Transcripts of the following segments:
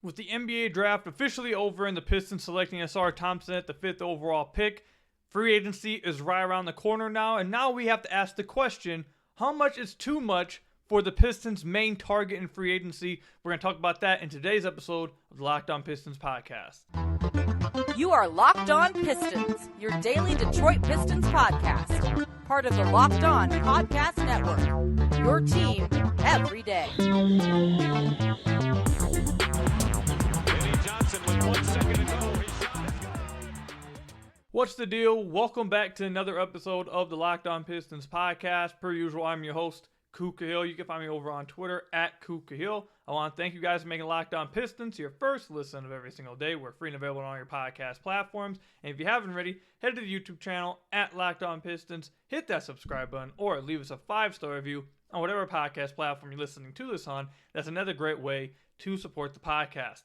With the NBA draft officially over and the Pistons selecting Asar Thompson at the 5th overall pick, free agency is right around the corner now, and now we have to ask the question, how much is too much for the Pistons' main target in free agency? We're going to talk about that in today's episode of the Locked On Pistons podcast. You are Locked On Pistons, your daily Detroit Pistons podcast. Part of the Locked On Podcast Network, your team every day. What's the deal? Welcome back to another episode of the Locked On Pistons podcast. Per usual, I'm your host, Ku Cahill. You can find me over on Twitter at Ku Cahill. I want to thank you guys for making Locked On Pistons your first listen of every single day. We're free and available on all your podcast platforms. And if you haven't already, head to the YouTube channel at Locked On Pistons, hit that subscribe button, or leave us a 5-star review on whatever podcast platform you're listening to this on. That's another great way to support the podcast.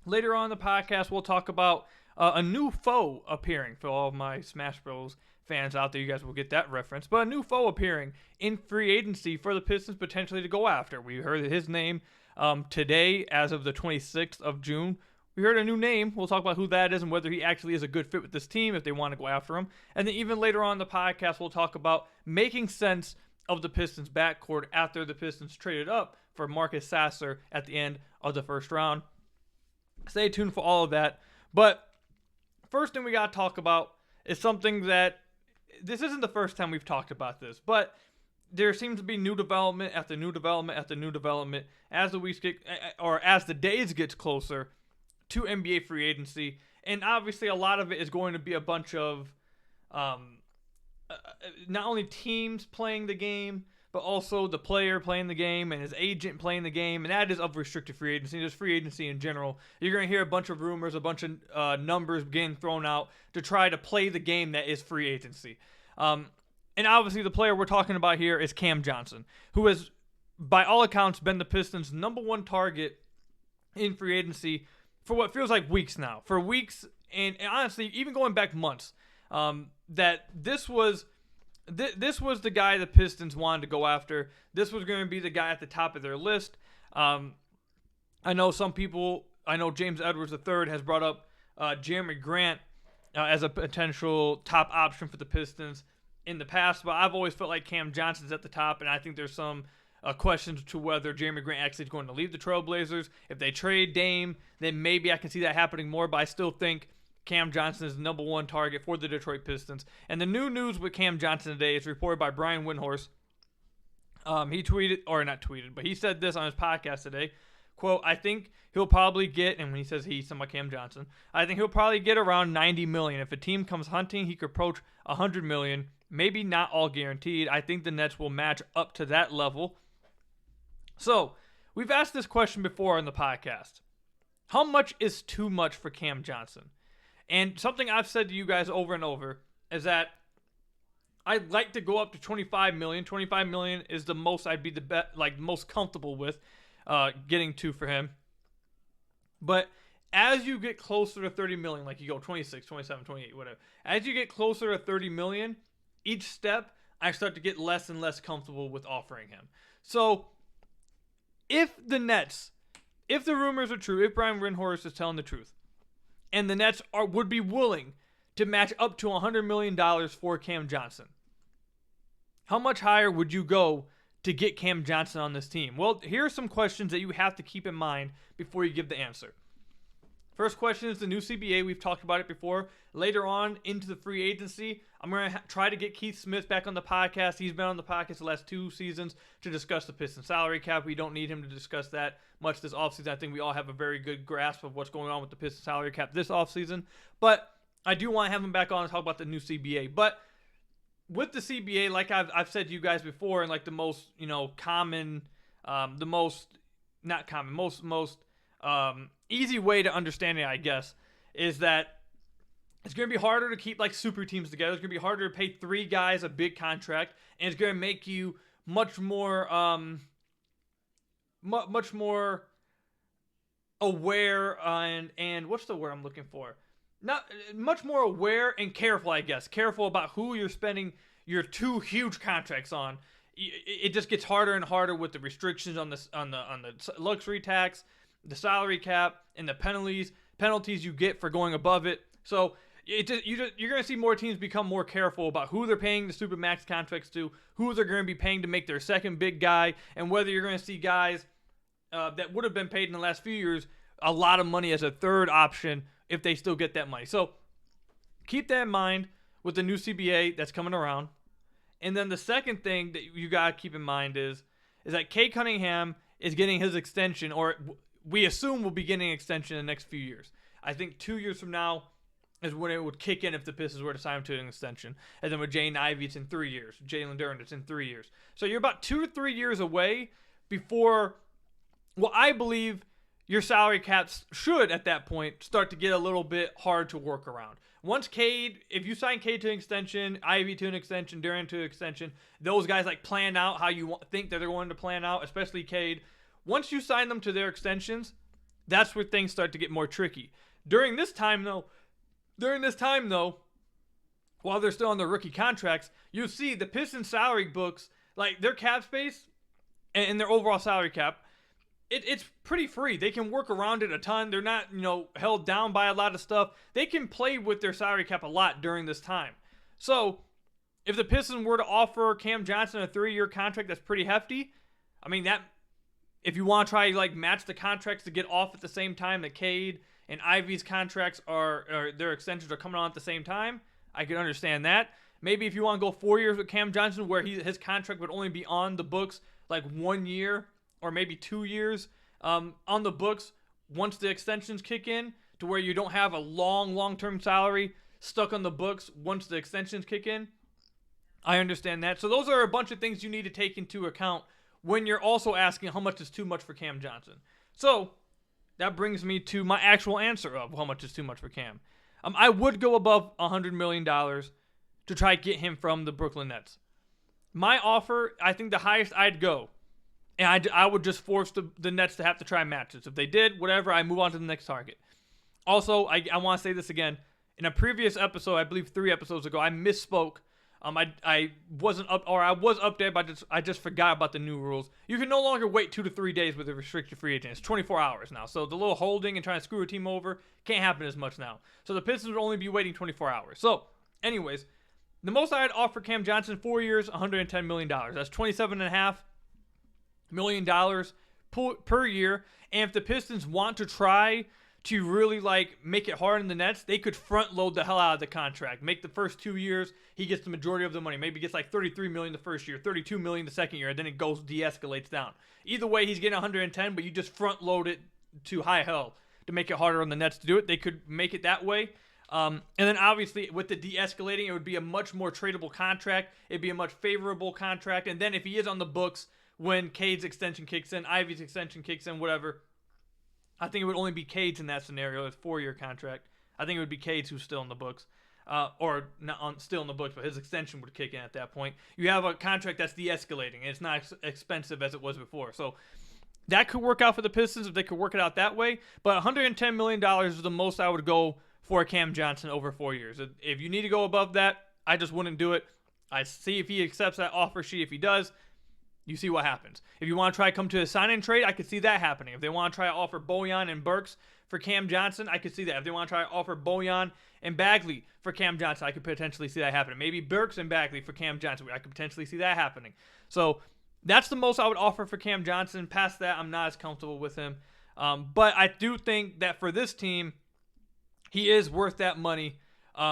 Later on in the podcast, we'll talk about a new foe appearing for all of my Smash Bros. Fans out there. You guys will get that reference. But a new foe appearing in free agency for the Pistons potentially to go after. We heard his name today as of the 26th of June. We heard a new name. We'll talk about who that is and whether he actually is a good fit with this team if they want to go after him. And then even later on in the podcast, we'll talk about making sense of the Pistons backcourt after the Pistons traded up for Marcus Sasser at the end of the first round. Stay tuned for all of that. But first thing we got to talk about is something that this isn't the first time we've talked about this, but there seems to be new development after new development after new development as the weeks get, or as the days gets closer to NBA free agency. And obviously a lot of it is going to be a bunch of not only teams playing the game, but also the player playing the game and his agent playing the game, and that is of restricted free agency, just free agency in general. You're going to hear a bunch of rumors, a bunch of numbers getting thrown out to try to play the game that is free agency. And obviously the player we're talking about here is Cam Johnson, who has, by all accounts, been the Pistons' number one target in free agency for what feels like weeks now. For weeks, and honestly, even going back months, that this was the guy the Pistons wanted to go after. This was going to be the guy at the top of their list. I know James Edwards III has brought up Jeremy Grant as a potential top option for the Pistons in the past, but I've always felt like Cam Johnson's at the top, and I think there's some questions to whether Jeremy Grant actually is going to leave the Trailblazers. If they trade Dame, then maybe I can see that happening more, but I still think Cam Johnson is the number one target for the Detroit Pistons. And the new news with Cam Johnson today is reported by Brian Windhorst. He tweeted, or not tweeted, but he said this on his podcast today. Quote, I think he'll probably get, and when he says he, he's talking about Cam Johnson, I think he'll probably get around $90 million. If a team comes hunting, he could approach $100 million. Maybe not all guaranteed. I think the Nets will match up to that level. So, we've asked this question before on the podcast. How much is too much for Cam Johnson? And something I've said to you guys over and over is that I'd like to go up to $25 million. $25 million is the most I'd be most comfortable with getting to for him. But as you get closer to $30 million, like you go 26, 27, 28, whatever. As you get closer to $30 million, each step I start to get less and less comfortable with offering him. So if the rumors are true, if Brian Windhorst is telling the truth, and the Nets would be willing to match up to $100 million for Cam Johnson, how much higher would you go to get Cam Johnson on this team? Well, here are some questions that you have to keep in mind before you give the answer. First question is the new CBA. We've talked about it before. Later on into the free agency, I'm going to try to get Keith Smith back on the podcast. He's been on the podcast the last 2 seasons to discuss the Pistons salary cap. We don't need him to discuss that much this offseason. I think we all have a very good grasp of what's going on with the Pistons salary cap this offseason. But I do want to have him back on and talk about the new CBA. But with the CBA, like I've said to you guys before, and like the most, common, easy way to understand it, I guess, is that it's going to be harder to keep like super teams together. It's going to be harder to pay 3 guys a big contract, and it's going to make you much more aware and what's the word I'm looking for? Not much more aware and careful, I guess. Careful about who you're spending your 2 huge contracts on. It just gets harder and harder with the restrictions on the luxury tax the salary cap, and the penalties you get for going above it. So you're going to see more teams become more careful about who they're paying the Supermax contracts to, who they're going to be paying to make their second big guy, and whether you're going to see guys that would have been paid in the last few years a lot of money as a third option if they still get that money. So keep that in mind with the new CBA that's coming around. And then the second thing that you got to keep in mind is that Cade Cunningham is getting his extension, or we assume will be getting an extension in the next few years. I think 2 years from now is when it would kick in if the Pistons were to sign him to an extension. And then with Jaden Ivey, it's in 3 years. Jalen Duren, it's in 3 years. So you're about 2 to 3 years away before, well, I believe your salary caps should, at that point, start to get a little bit hard to work around. Once Cade, if you sign Cade to an extension, Ivy to an extension, Duren to an extension, those guys like plan out how you think that they're going to plan out, especially Cade. Once you sign them to their extensions, that's where things start to get more tricky. During this time, though, while they're still on their rookie contracts, you see the Pistons salary books, like their cap space and their overall salary cap, it's pretty free. They can work around it a ton. They're not, held down by a lot of stuff. They can play with their salary cap a lot during this time. So if the Pistons were to offer Cam Johnson a 3-year contract that's pretty hefty, I mean, that if you want to try like match the contracts to get off at the same time that Cade and Ivy's contracts or their extensions are coming on at the same time, I can understand that. Maybe if you want to go 4 years with Cam Johnson where his contract would only be on the books like 1 year or maybe 2 years on the books once the extensions kick in, to where you don't have a long-term salary stuck on the books once the extensions kick in. I understand that. So those are a bunch of things you need to take into account when you're also asking how much is too much for Cam Johnson. So that brings me to my actual answer of how much is too much for Cam. I would go above $100 million to try to get him from the Brooklyn Nets. My offer, I think the highest I'd go, and I would just force the Nets to have to try and match this. If they did, whatever, I move on to the next target. Also, I want to say this again. In a previous episode, I believe 3 episodes ago, I misspoke. I wasn't up, or I was up there, but I just forgot about the new rules. You can no longer wait 2 to 3 days with a restricted free agent. It's 24 hours now. So the little holding and trying to screw a team over can't happen as much now. So the Pistons would only be waiting 24 hours. So, anyways, the most I'd offer Cam Johnson, 4 years, $110 million. That's $27.5 million per year. And if the Pistons want to try to really make it hard on the Nets, they could front load the hell out of the contract. Make the first 2 years, he gets the majority of the money. Maybe gets like $33 million the first year, $32 million the second year, and then it de-escalates down. Either way, he's getting $110, but you just front load it to high hell to make it harder on the Nets to do it. They could make it that way. And then obviously with the de-escalating, it would be a much more tradable contract. It'd be a much favorable contract. And then if he is on the books when Cade's extension kicks in, Ivy's extension kicks in, whatever, I think it would only be Cade's in that scenario. It's a 4-year contract. I think it would be Cade's who's still in the books. Or not still in the books, but his extension would kick in at that point. You have a contract that's de-escalating, and it's not expensive as it was before. So that could work out for the Pistons if they could work it out that way. But $110 million is the most I would go for Cam Johnson over 4 years. If you need to go above that, I just wouldn't do it. I see if he accepts that offer sheet. If he does, you see what happens. If you want to try to come to a sign-in trade, I could see that happening. If they want to try to offer Bojan and Burks for Cam Johnson, I could see that. If they want to try to offer Bojan and Bagley for Cam Johnson, I could potentially see that happening. Maybe Burks and Bagley for Cam Johnson, I could potentially see that happening. So that's the most I would offer for Cam Johnson. Past that, I'm not as comfortable with him. But I do think that for this team, he is worth that money.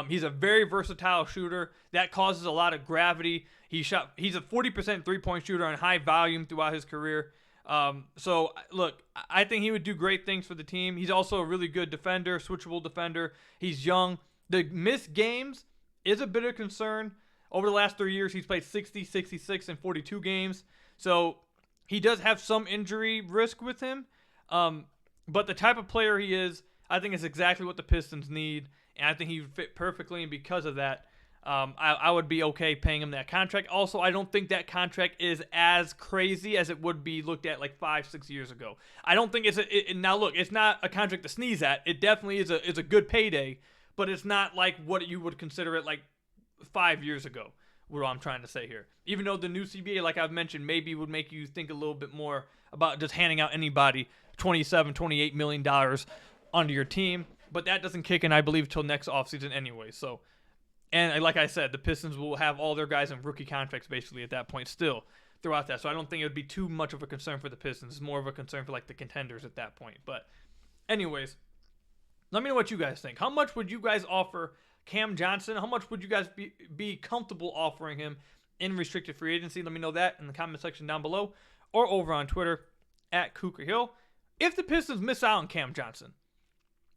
He's a very versatile shooter. That causes a lot of gravity. He's a 40% three-point shooter on high volume throughout his career. So, look, I think he would do great things for the team. He's also a really good defender, switchable defender. He's young. The missed games is a bit of concern. Over the last 3 years, he's played 60, 66, and 42 games. So he does have some injury risk with him. But the type of player he is, I think is exactly what the Pistons need. And I think he would fit perfectly. And because of that, I would be okay paying him that contract. Also, I don't think that contract is as crazy as it would be looked at like 5-6 years ago. I don't think now look, it's not a contract to sneeze at. It definitely is a good payday, but it's not like what you would consider it like 5 years ago. What I'm trying to say here. Even though the new CBA, like I've mentioned, maybe would make you think a little bit more about just handing out anybody $27, $28 million under your team. But that doesn't kick in, I believe, till next offseason anyway. So, and like I said, the Pistons will have all their guys in rookie contracts basically at that point still throughout that. So I don't think it would be too much of a concern for the Pistons. It's more of a concern for like the contenders at that point. But anyways, let me know what you guys think. How much would you guys offer Cam Johnson? How much would you guys be comfortable offering him in restricted free agency? Let me know that in the comment section down below or over on Twitter at Cougar Hill. If the Pistons miss out on Cam Johnson,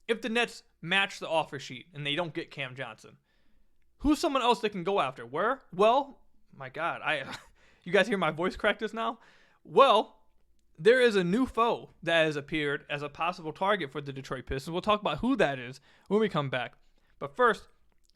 if the Nets match the offer sheet and they don't get Cam Johnson, who's someone else they can go after? Where? Well, my God, you guys hear my voice crack just now? Well, there is a new foe that has appeared as a possible target for the Detroit Pistons. We'll talk about who that is when we come back. But first,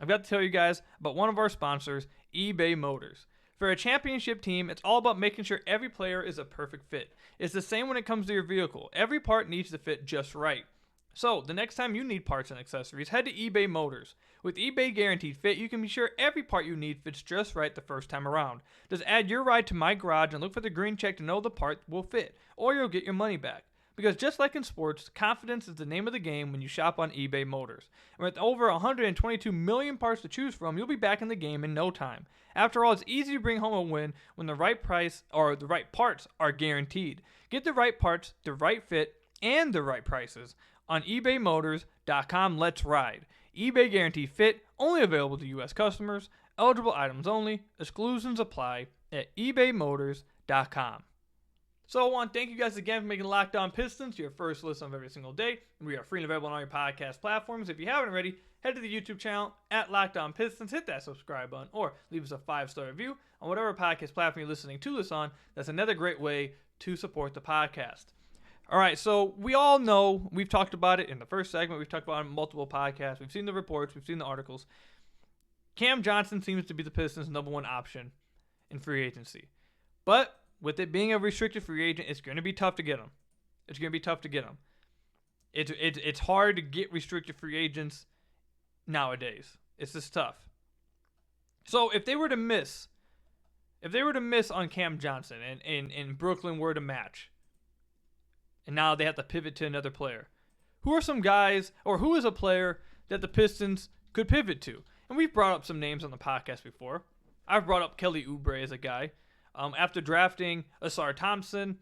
I've got to tell you guys about one of our sponsors, eBay Motors. For a championship team, it's all about making sure every player is a perfect fit. It's the same when it comes to your vehicle. Every part needs to fit just right. So, the next time you need parts and accessories, head to eBay Motors. With eBay Guaranteed Fit, you can be sure every part you need fits just right the first time around. Just add your ride to my garage and look for the green check to know the part will fit, or you'll get your money back. Because just like in sports, confidence is the name of the game when you shop on eBay Motors. And with over 122 million parts to choose from, you'll be back in the game in no time. After all, it's easy to bring home a win when the right price or the right parts are guaranteed. Get the right parts, the right fit, and the right prices on ebaymotors.com. Let's ride. eBay Guaranteed Fit, only available to U.S. customers. Eligible items only. Exclusions apply at ebaymotors.com. So I want to thank you guys again for making Locked On Pistons your first listen of every single day. We are free and available on all your podcast platforms. If you haven't already, head to the YouTube channel at Locked On Pistons. Hit that subscribe button or leave us a 5-star review on whatever podcast platform you're listening to this on. That's another great way to support the podcast. All right, so we all know, we've talked about it in the first segment. We've talked about it on multiple podcasts. We've seen the reports. We've seen the articles. Cam Johnson seems to be the Pistons' number one option in free agency. But with it being a restricted free agent, it's going to be tough to get him. It's going to be tough to get him. It's hard to get restricted free agents nowadays. It's just tough. So if they were to miss on Cam Johnson and Brooklyn were to match, and now they have to pivot to another player, who are some guys, or who is a player that the Pistons could pivot to? And we've brought up some names on the podcast before. I've brought up Kelly Oubre as a guy. After drafting Asar Thompson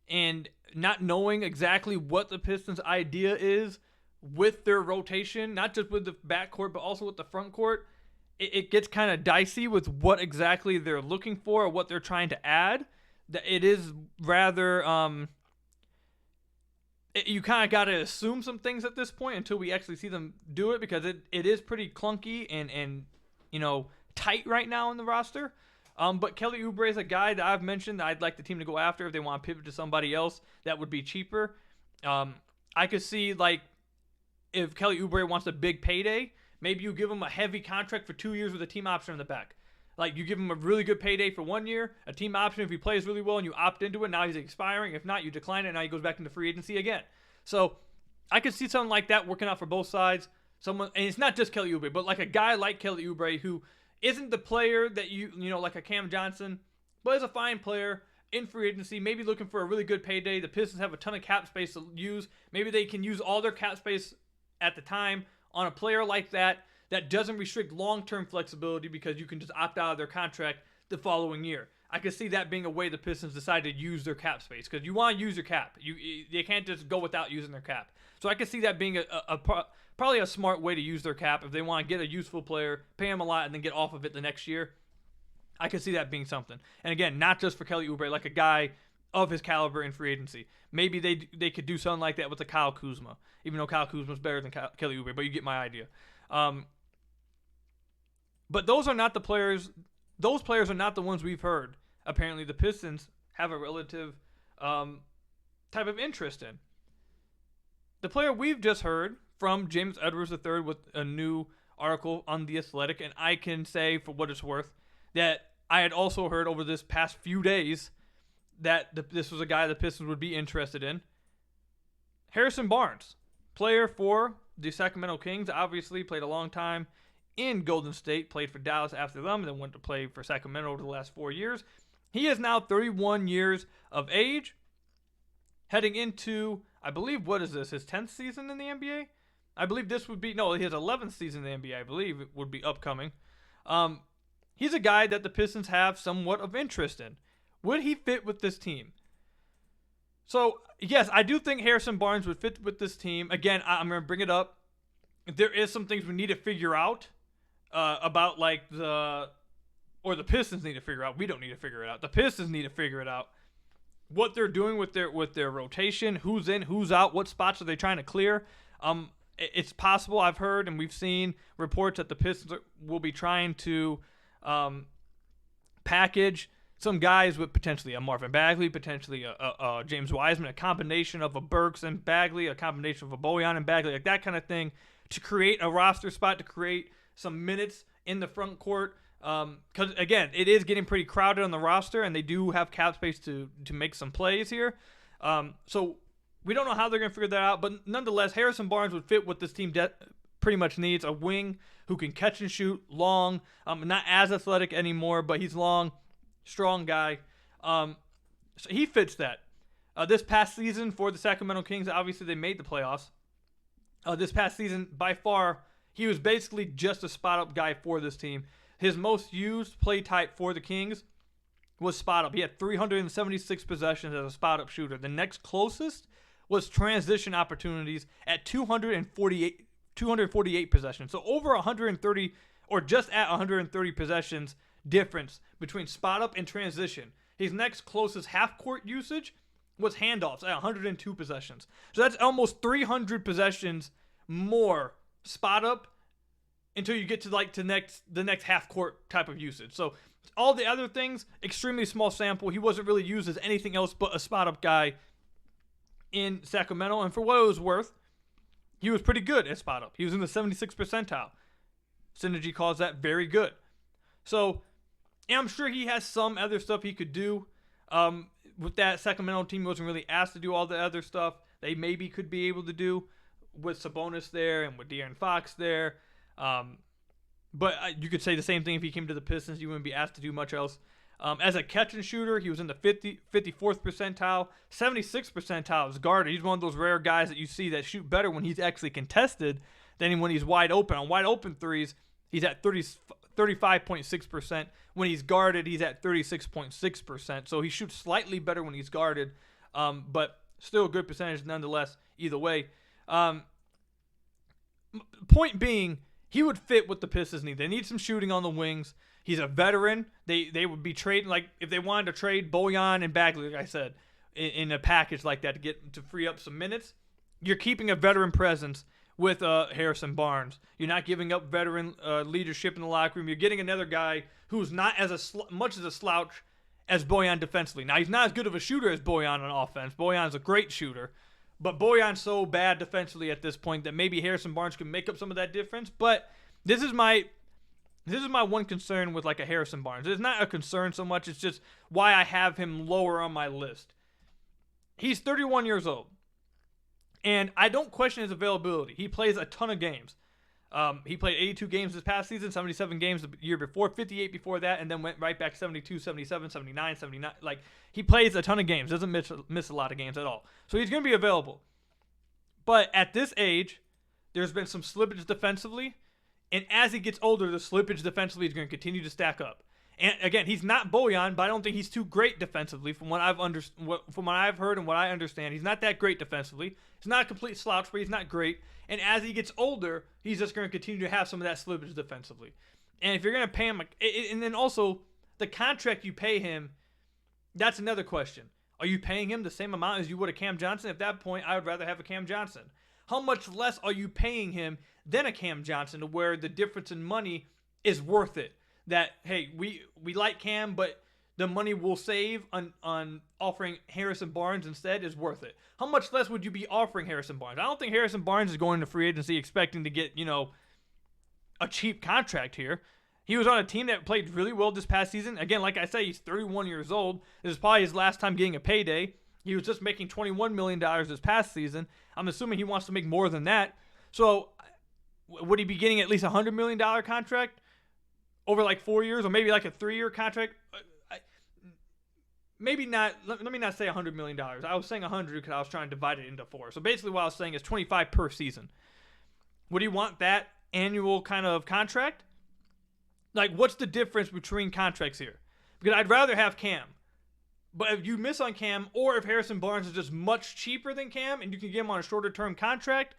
and not knowing exactly what the Pistons' idea is with their rotation, not just with the backcourt, but also with the front court, it gets kind of dicey with what exactly they're looking for or what they're trying to add. It is rather, you kind of got to assume some things at this point until we actually see them do it, because it is pretty clunky and tight right now in the roster. But Kelly Oubre is a guy that I've mentioned that I'd like the team to go after if they want to pivot to somebody else that would be cheaper. I could see, like, if Kelly Oubre wants a big payday, maybe you give him a heavy contract for 2 years with a team option in the back. Like, you give him a really good payday for 1 year, a team option if he plays really well and you opt into it. Now he's expiring. If not, you decline it, and now he goes back into free agency again. So I could see something like that working out for both sides. And it's not just Kelly Oubre, but like a guy like Kelly Oubre who isn't the player that you like a Cam Johnson, but is a fine player in free agency, maybe looking for a really good payday. The Pistons have a ton of cap space to use. Maybe they can use all their cap space at the time on a player like that doesn't restrict long-term flexibility because you can just opt out of their contract the following year. I could see that being a way the Pistons decide to use their cap space, because you want to use your cap. They can't just go without using their cap. So I could see that being probably a smart way to use their cap if they want to get a useful player, pay him a lot, and then get off of it the next year. I could see that being something. And again, not just for Kelly Oubre, like a guy of his caliber in free agency. Maybe they could do something like that with a Kyle Kuzma, even though Kyle Kuzma's better than Kelly Oubre, but you get my idea. But those are not the players. Those players are not the ones we've heard. Apparently, the Pistons have a relative type of interest in. The player we've just heard from James Edwards III with a new article on The Athletic, and I can say, for what it's worth, that I had also heard over this past few days that this was a guy the Pistons would be interested in. Harrison Barnes, player for the Sacramento Kings, obviously played a long time in Golden State, played for Dallas after them, and then went to play for Sacramento over the last 4 years. He is now 31 years of age, heading into I believe, what is this, his 10th season in the NBA? I believe this would be, no, his 11th season in the NBA, I believe it would be upcoming. He's a guy that the Pistons have somewhat of interest in. Would he fit with this team? So, yes, I do think Harrison Barnes would fit with this team. Again, I'm going to bring it up. There is some things we need to figure out about, like, the Pistons need to figure out. We don't need to figure it out. The Pistons need to figure it out. What they're doing with their rotation, who's in, who's out, what spots are they trying to clear. It's possible, I've heard, and we've seen reports that the Pistons will be trying to package some guys with potentially a Marvin Bagley, potentially a James Wiseman, a combination of a Burks and Bagley, a combination of a Bojan and Bagley, like that kind of thing, to create a roster spot, to create some minutes in the front court. Because, again, it is getting pretty crowded on the roster, and they do have cap space to make some plays here. So we don't know how they're going to figure that out, but nonetheless, Harrison Barnes would fit what this team pretty much needs, a wing who can catch and shoot, long, not as athletic anymore, but he's long, strong guy. So he fits that. This past season for the Sacramento Kings, obviously they made the playoffs. This past season, by far, he was basically just a spot-up guy for this team. His most used play type for the Kings was spot-up. He had 376 possessions as a spot-up shooter. The next closest was transition opportunities at 248 possessions. So over 130, or just at 130 possessions difference between spot-up and transition. His next closest half-court usage was handoffs at 102 possessions. So that's almost 300 possessions more spot-up until you get to the next half-court type of usage. So all the other things, extremely small sample. He wasn't really used as anything else but a spot-up guy in Sacramento. And for what it was worth, he was pretty good at spot-up. He was in the 76th percentile. Synergy calls that very good. So I'm sure he has some other stuff he could do. With that Sacramento team, he wasn't really asked to do all the other stuff they maybe could be able to do with Sabonis there and with De'Aaron Fox there. But you could say the same thing if he came to the Pistons. You wouldn't be asked to do much else. As a catch and shooter, he was in the 54th percentile, 76th percentile as guarded. He's one of those rare guys that you see that shoot better when he's actually contested than when he's wide open. On wide open threes, he's at 35.6%. When he's guarded, he's at 36.6%. So he shoots slightly better when he's guarded, but still a good percentage nonetheless, either way. Point being, he would fit what the Pistons need. They need some shooting on the wings. He's a veteran. They would be trading, like, if they wanted to trade Bojan and Bagley, like I said, in a package like that to free up some minutes, you're keeping a veteran presence with Harrison Barnes. You're not giving up veteran leadership in the locker room. You're getting another guy who's not as much as a slouch as Bojan defensively. Now, he's not as good of a shooter as Bojan on offense. Bojan's a great shooter. But Bojan's so bad defensively at this point that maybe Harrison Barnes can make up some of that difference. But this is my one concern with, like, a Harrison Barnes. It's not a concern so much. It's just why I have him lower on my list. He's 31 years old. And I don't question his availability. He plays a ton of games. He played 82 games this past season, 77 games the year before, 58 before that, and then went right back 72, 77, 79, 79. Like, he plays a ton of games. Doesn't miss a lot of games at all. So he's going to be available. But at this age, there's been some slippage defensively. And as he gets older, the slippage defensively is going to continue to stack up. And again, he's not Bojan, but I don't think he's too great defensively from what I've heard and what I understand. He's not that great defensively. He's not a complete slouch, but he's not great. And as he gets older, he's just going to continue to have some of that slippage defensively. And if you're going to pay him, and then also the contract you pay him, that's another question. Are you paying him the same amount as you would a Cam Johnson? At that point, I would rather have a Cam Johnson. How much less are you paying him than a Cam Johnson to where the difference in money is worth it? That, hey, we like Cam, but the money we'll save on offering Harrison Barnes instead is worth it. How much less would you be offering Harrison Barnes? I don't think Harrison Barnes is going to free agency expecting to get, a cheap contract here. He was on a team that played really well this past season. Again, like I say, he's 31 years old. This is probably his last time getting a payday. He was just making $21 million this past season. I'm assuming he wants to make more than that. So would he be getting at least a $100 million contract over like 4 years, or maybe like a 3-year contract? maybe not, let me not say $100 million. I was saying 100 because I was trying to divide it into 4. So basically what I was saying is 25 per season. Would you want that annual kind of contract? Like, what's the difference between contracts here? Because I'd rather have Cam. But if you miss on Cam, or if Harrison Barnes is just much cheaper than Cam and you can get him on a shorter term contract,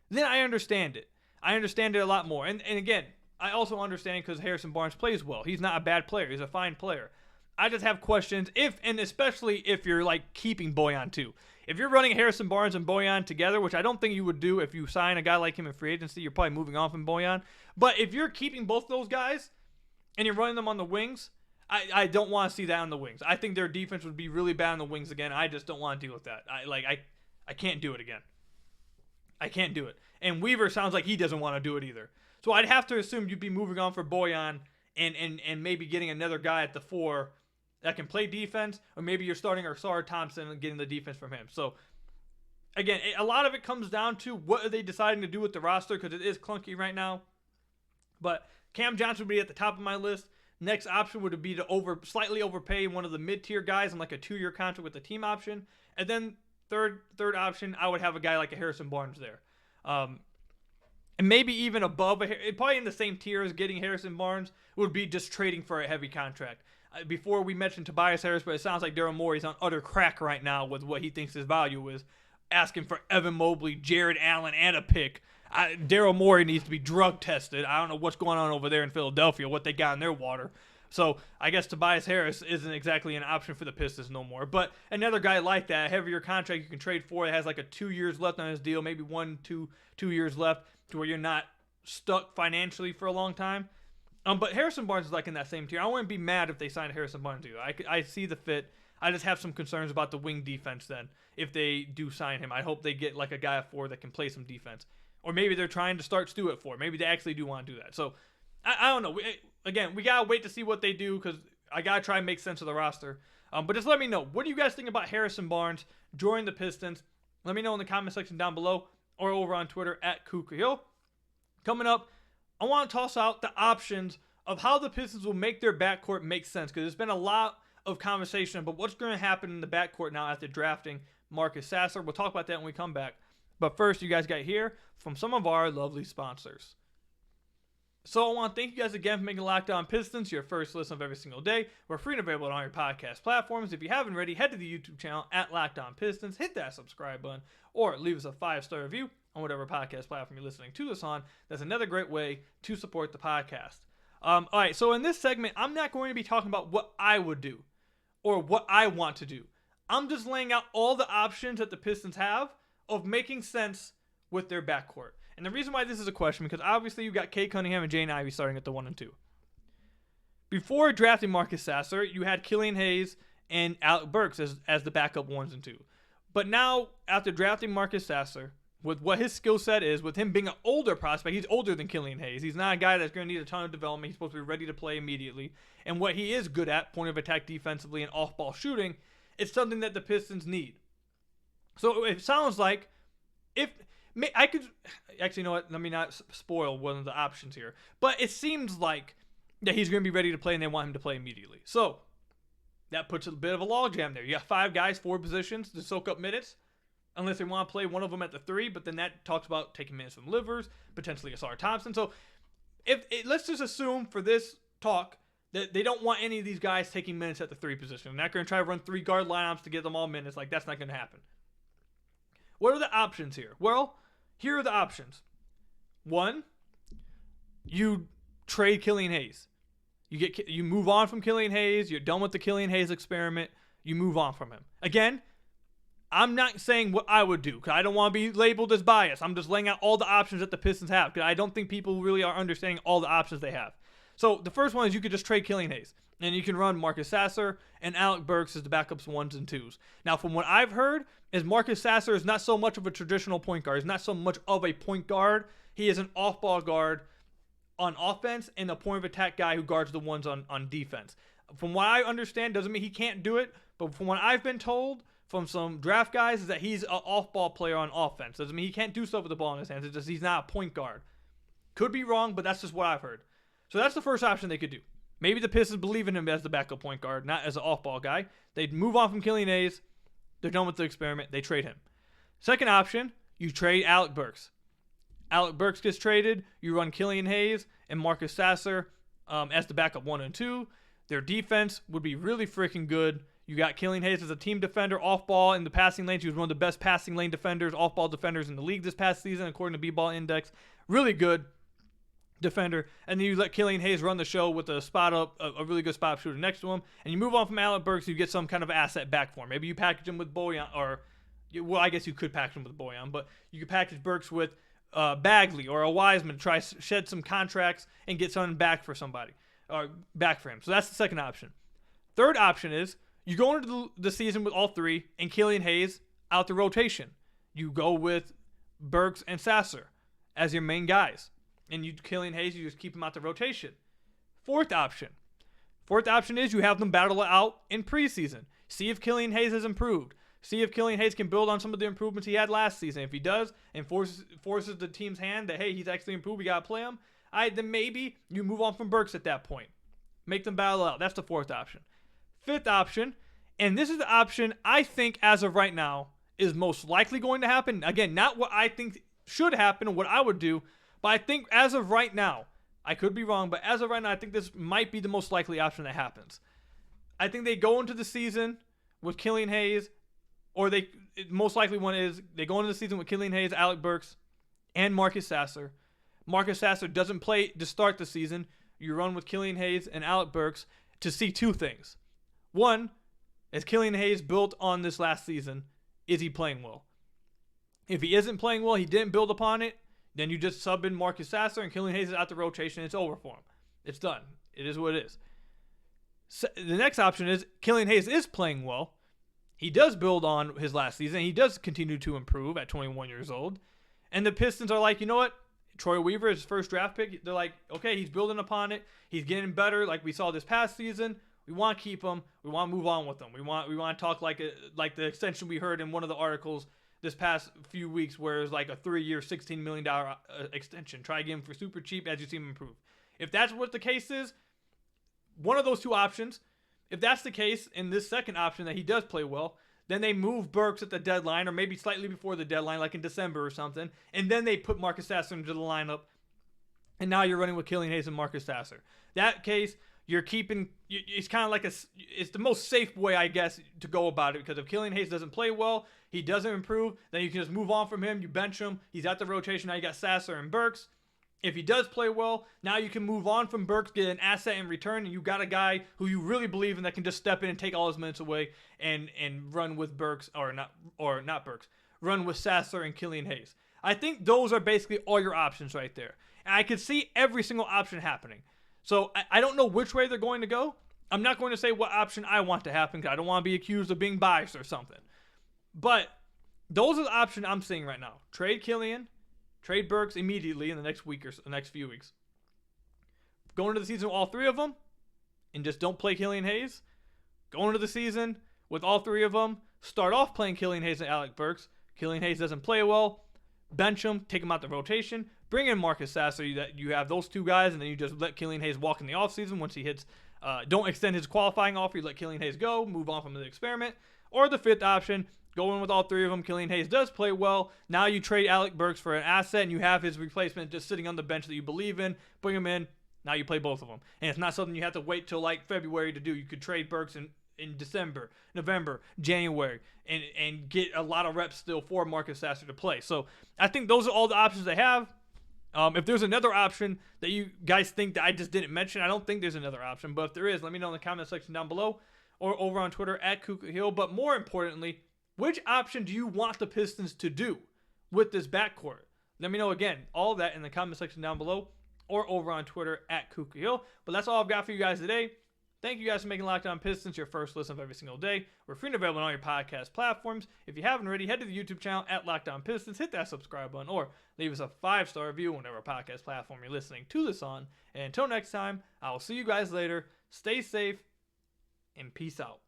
then I understand it. I understand it a lot more. And again, I also understand because Harrison Barnes plays well. He's not a bad player. He's a fine player. I just have questions and especially if you're like keeping Bojan too. If you're running Harrison Barnes and Bojan together, which I don't think you would do if you sign a guy like him in free agency, you're probably moving on from Bojan. But if you're keeping both those guys and you're running them on the wings, I don't want to see that on the wings. I think their defense would be really bad on the wings again. I just don't want to deal with that. I can't do it again. I can't do it. And Weaver sounds like he doesn't want to do it either. So I'd have to assume you'd be moving on for Bojan and maybe getting another guy at the 4 that can play defense, or maybe you're starting Ausar Thompson and getting the defense from him. So again, a lot of it comes down to what are they deciding to do with the roster, because it is clunky right now. But Cam Johnson would be at the top of my list. Next option would be to slightly overpay one of the mid-tier guys on like a 2-year contract with the team option. And then third option, I would have a guy like a Harrison Barnes there. And maybe even above, probably in the same tier as getting Harrison Barnes, would be just trading for a heavy contract. Before we mentioned Tobias Harris, but it sounds like Daryl Morey's on utter crack right now with what he thinks his value is. Asking for Evan Mobley, Jared Allen, and a pick. Daryl Morey needs to be drug tested. I don't know what's going on over there in Philadelphia, what they got in their water. So I guess Tobias Harris isn't exactly an option for the Pistons no more. But another guy like that, a heavier contract you can trade for, that has like a 2 years left on his deal, maybe 2 years left, to where you're not stuck financially for a long time. But Harrison Barnes is like in that same tier. I wouldn't be mad if they signed Harrison Barnes either. I see the fit. I just have some concerns about the wing defense then. If they do sign him, I hope they get like a guy at 4 that can play some defense. Or maybe they're trying to start Stu at 4. Maybe they actually do want to do that. So, I don't know. We got to wait to see what they do, because I got to try and make sense of the roster. But just let me know. What do you guys think about Harrison Barnes joining the Pistons? Let me know in the comment section down below or over on Twitter at Kukuhil. Coming up, I want to toss out the options of how the Pistons will make their backcourt make sense, because there's been a lot of conversation about what's going to happen in the backcourt now after drafting Marcus Sasser. We'll talk about that when we come back. But first, you guys got to hear from some of our lovely sponsors. So I want to thank you guys again for making Locked On Pistons your first listen of every single day. We're free and available on all your podcast platforms. If you haven't already, head to the YouTube channel at Locked On Pistons, hit that subscribe button, or leave us a 5-star review on whatever podcast platform you're listening to this on. That's another great way to support the podcast. All right, so in this segment, I'm not going to be talking about what I would do or what I want to do. I'm just laying out all the options that the Pistons have of making sense with their backcourt. And the reason why this is a question, because obviously you got Kate Cunningham and Jane Ivey starting at the 1 and 2. Before drafting Marcus Sasser, you had Killian Hayes and Alec Burks as the backup 1s and 2. But now, after drafting Marcus Sasser, with what his skill set is, with him being an older prospect, he's older than Killian Hayes. He's not a guy that's going to need a ton of development. He's supposed to be ready to play immediately. And what he is good at, point of attack defensively and off-ball shooting, it's something that the Pistons need. So it sounds like I could actually, you know what? Let me not spoil one of the options here. But it seems like that he's going to be ready to play, and they want him to play immediately. So that puts a bit of a logjam there. You got 5 guys, 4 positions to soak up minutes, unless they want to play one of them at the 3. But then that talks about taking minutes from Livers, potentially Ausar Thompson. So let's just assume for this talk that they don't want any of these guys taking minutes at the 3 position. They're not going to try to run 3 guard lineups to get them all minutes. Like, that's not going to happen. What are the options here? Well, here are the options. 1, you trade Killian Hayes. You move on from Killian Hayes. You're done with the Killian Hayes experiment. You move on from him. Again, I'm not saying what I would do, because I don't want to be labeled as biased. I'm just laying out all the options that the Pistons have, because I don't think people really are understanding all the options they have. So the first one is you could just trade Killian Hayes, and you can run Marcus Sasser and Alec Burks as the backups 1s and 2s. Now, from what I've heard, is Marcus Sasser is not so much of a traditional point guard. He's not so much of a point guard. He is an off-ball guard on offense and a point of attack guy who guards the 1s on defense. From what I understand, doesn't mean he can't do it, but from what I've been told from some draft guys is that he's an off-ball player on offense. Doesn't mean he can't do stuff with the ball in his hands. It's just he's not a point guard. Could be wrong, but that's just what I've heard. So that's the first option they could do. Maybe the Pistons believe in him as the backup point guard, not as an off-ball guy. They'd move on from Killian Hayes. They're done with the experiment. They trade him. Second option, you trade Alec Burks. Alec Burks gets traded. You run Killian Hayes and Marcus Sasser as the backup 1 and 2. Their defense would be really freaking good. You got Killian Hayes as a team defender, off-ball in the passing lanes. He was one of the best passing lane defenders, off-ball defenders in the league this past season, according to B-Ball Index. Really good defender. And then you let Killian Hayes run the show with a really good spot-up shooter next to him. And you move on from Alec Burks, you get some kind of asset back for him. Maybe you package him with Bojan, well, I guess you could package him with Bojan, but you could package Burks with Bagley or a Wiseman to try to shed some contracts and get something back for somebody, or back for him. So that's the second option. Third option is you go into the season with all three and Killian Hayes out the rotation. You go with Burks and Sasser as your main guys. And Killian Hayes, you just keep him out the rotation. Fourth option is you have them battle it out in preseason. See if Killian Hayes has improved. See if Killian Hayes can build on some of the improvements he had last season. If he does and forces the team's hand that, hey, he's actually improved, we got to play him, then maybe you move on from Burks at that point. Make them battle out. That's the fourth option. Fifth option, and this is the option I think as of right now is most likely going to happen. Again, not what I think should happen, what I would do, but I think as of right now, I could be wrong, but as of right now, I think this might be the most likely option that happens. I think they go into the season with Killian Hayes, or most likely one is they go into the season with Killian Hayes, Alec Burks, and Marcus Sasser. Marcus Sasser doesn't play to start the season. You run with Killian Hayes and Alec Burks to see two things. One, is Killian Hayes built on this last season? Is he playing well? If he isn't playing well, he didn't build upon it, then you just sub in Marcus Sasser and Killian Hayes is out the rotation. It's over for him. It's done. It is what it is. So the next option is Killian Hayes is playing well. He does build on his last season. He does continue to improve at 21 years old. And the Pistons are like, you know what? Troy Weaver is his first draft pick. They're like, okay, he's building upon it. He's getting better like we saw this past season. We want to keep him. We want to move on with him. We want to talk like the extension we heard in one of the articles this past few weeks where it's like a 3-year, $16 million extension. Try again for super cheap as you see him improve. If that's what the case is, one of those two options, if that's the case in this second option that he does play well, then they move Burks at the deadline or maybe slightly before the deadline, like in December or something, and then they put Marcus Sasser into the lineup, and now you're running with Killian Hayes and Marcus Sasser. That case, you're keeping, it's kind of like it's the most safe way, I guess, to go about it, because if Killian Hayes doesn't play well, he doesn't improve, then you can just move on from him, you bench him, he's at the rotation, now you got Sasser and Burks. If he does play well, now you can move on from Burks, get an asset in return, and you got a guy who you really believe in that can just step in and take all his minutes away and run with Burks, or not Burks, run with Sasser and Killian Hayes. I think those are basically all your options right there. And I could see every single option happening. So I don't know which way they're going to go. I'm not going to say what option I want to happen because I don't want to be accused of being biased or something. But those are the options I'm seeing right now. Trade Killian. Trade Burks immediately in the next week or the next few weeks. Go into the season with all three of them and just don't play Killian Hayes. Go into the season with all three of them. Start off playing Killian Hayes and Alec Burks. Killian Hayes doesn't play well. Bench him. Take him out the rotation. Bring in Marcus Sasser. You have those two guys, and then you just let Killian Hayes walk in the offseason once he hits. Don't extend his qualifying offer. You let Killian Hayes go. Move on from the experiment. Or the fifth option, go in with all three of them. Killian Hayes does play well. Now you trade Alec Burks for an asset, and you have his replacement just sitting on the bench that you believe in. Bring him in. Now you play both of them. And it's not something you have to wait till like February to do. You could trade Burks in December, November, January, and get a lot of reps still for Marcus Sasser to play. So I think those are all the options they have. If there's another option that you guys think that I just didn't mention, I don't think there's another option. But if there is, let me know in the comment section down below or over on Twitter at @KukaHill. But more importantly, which option do you want the Pistons to do with this backcourt? Let me know again, all of that in the comment section down below or over on Twitter at KukaHill. But that's all I've got for you guys today. Thank you guys for making Locked On Pistons your first listen of every single day. We're free and available on all your podcast platforms. If you haven't already, head to the YouTube channel at Locked On Pistons, hit that subscribe button, or leave us a 5-star review on whatever podcast platform you're listening to this on. And until next time, I will see you guys later. Stay safe and peace out.